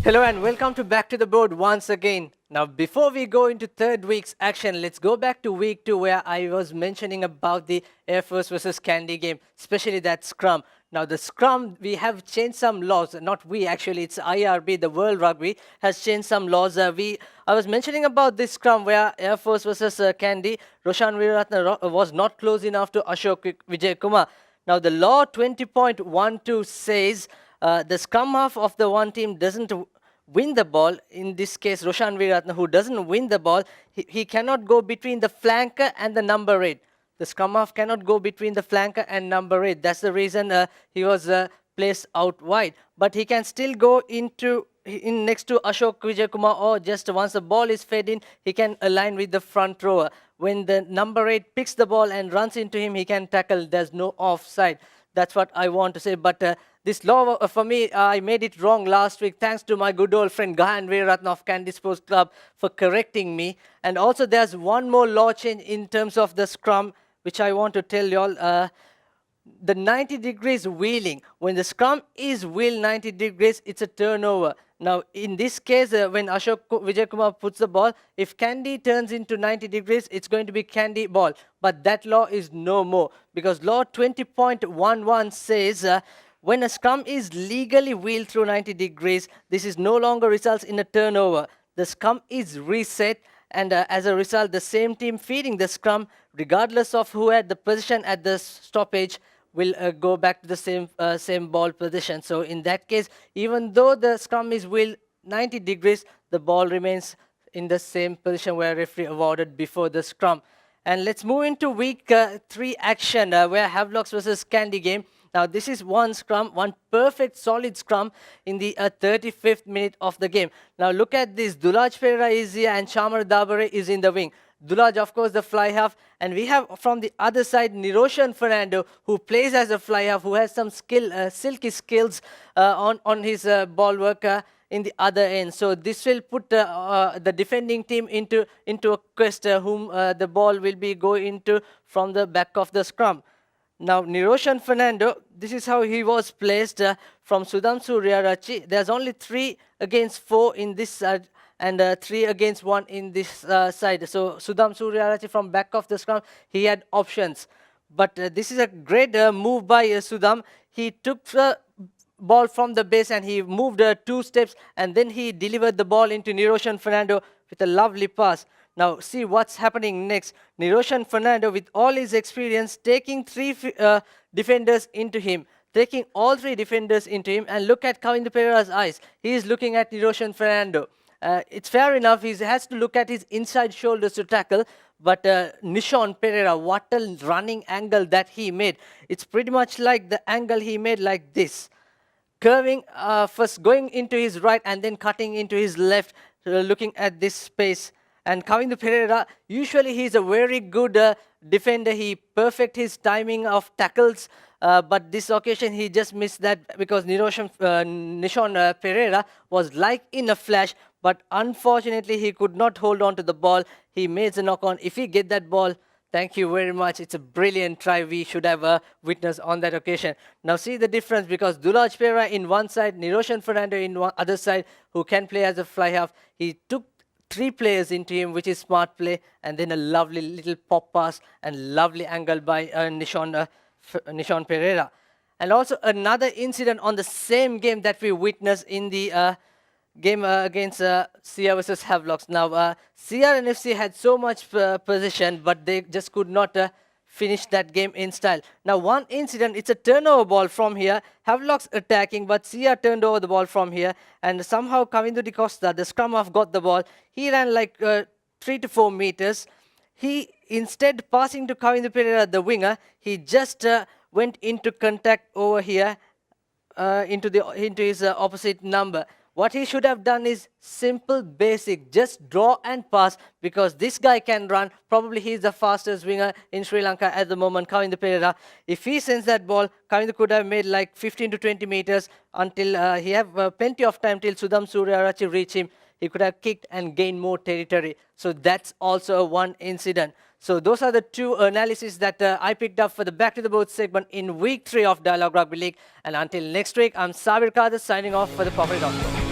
Hello and welcome to Back to the Board once again. Now, before we go into third week's action, let's go back to week 2 where I was mentioning about the Air Force versus Kandy game, especially that scrum. Now, the scrum, we have changed some laws. Not we, actually, it's IRB, the World Rugby, has changed some laws. I was mentioning about this scrum where Air Force versus Kandy, Roshan Weeraratne was not close enough to Ashok Vijayakumar. Now, the law 20.12 says the scrum half of the one team doesn't win the ball. In this case, Roshan Weeraratne, who doesn't win the ball, he cannot go between the flanker and the number 8. The scrum half cannot go between the flanker and number 8. That's the reason he was placed out wide. But he can still go in next to Ashok Vijayakumar, or just once the ball is fed in, he can align with the front rower. When the number 8 picks the ball and runs into him, he can tackle. There's no offside. That's what I want to say. But this law, for me, I made it wrong last week. Thanks to my good old friend Gahan Weeraratne of Kandy Sports Club for correcting me. And also, there's one more law change in terms of the scrum, which I want to tell you all. The 90 degrees wheeling. When the scrum is wheeled 90 degrees, it's a turnover. Now, in this case, when Ashok Vijayakumar puts the ball, if Kandy turns into 90 degrees, it's going to be Kandy ball. But that law is no more, because law 20.11 says when a scrum is legally wheeled through 90 degrees, this is no longer results in a turnover. The scrum is reset, and as a result, the same team feeding the scrum, regardless of who had the position at the stoppage, will go back to the same ball position. So in that case, even though the scrum is wheeled 90 degrees, the ball remains in the same position where referee awarded before the scrum. And let's move into week 3 action, where Havelock versus Kandy game. Now, this is one scrum, one perfect solid scrum in the 35th minute of the game. Now, look at this. Dulaj Pereira is here and Chamar Dabare is in the wing. Dulaj, of course, the fly half. And we have from the other side, Niroshan Fernando, who plays as a fly half, who has some silky skills on his ball work in the other end. So this will put the defending team into a quest whom the ball will be going into from the back of the scrum. Now, Niroshan Fernando, this is how he was placed from Sudhamsu Riarachi. There's only 3 against 4 in this side and 3 against 1 in this side. So, Sudhamsu Riarachi from back of the scrum, he had options. But this is a great move by Sudham. He took the ball from the base and he moved 2 steps, and then he delivered the ball into Niroshan Fernando with a lovely pass. Now, see what's happening next. Niroshan Fernando, with all his experience, taking 3 defenders into him. Taking all 3 defenders into him. And look at Kavindu Pereira's eyes. He is looking at Niroshan Fernando. It's fair enough. He has to look at his inside shoulders to tackle. But Nishon Pereira, what a running angle that he made. It's pretty much like the angle he made like this. Curving, first going into his right and then cutting into his left, looking at this space. And Kavindu Pereira, usually he's a very good defender. He perfect his timing of tackles. But this occasion, he just missed that because Nishon Pereira was like in a flash. But unfortunately, he could not hold on to the ball. He made the knock-on. If he get that ball, thank you very much. It's a brilliant try we should have witnessed on that occasion. Now see the difference, because Dulaj Pereira in one side, Niroshan Fernando in one other side, who can play as a fly half. He took 3 players into him, which is smart play, and then a lovely little pop pass and lovely angle by Nishon Pereira. And also another incident on the same game that we witnessed in the game against CR versus Havelock. Now, CR&FC had so much possession, but they just could not finish that game in style. Now, one incident, it's a turnover ball from here. Havelock's attacking, but CR turned over the ball from here. And somehow Kavindu Di Costa, the scrum half, got the ball. He ran like 3 to 4 meters. He, instead passing to Kavindu Pereira, the winger, he just went into contact over here into his opposite number. What he should have done is simple, basic, just draw and pass, because this guy can run. Probably he's the fastest winger in Sri Lanka at the moment, Kavindu Pereira. If he sends that ball, Kavindu could have made like 15 to 20 meters until he have plenty of time till Sudhamsu Riarachi reach him. He could have kicked and gained more territory. So that's also one incident. So those are the 2 analyses that I picked up for the Back to the Board segment in week 3 of Dialog Rugby League. And until next week, I'm Sabir Kadir signing off for ThePapare.com.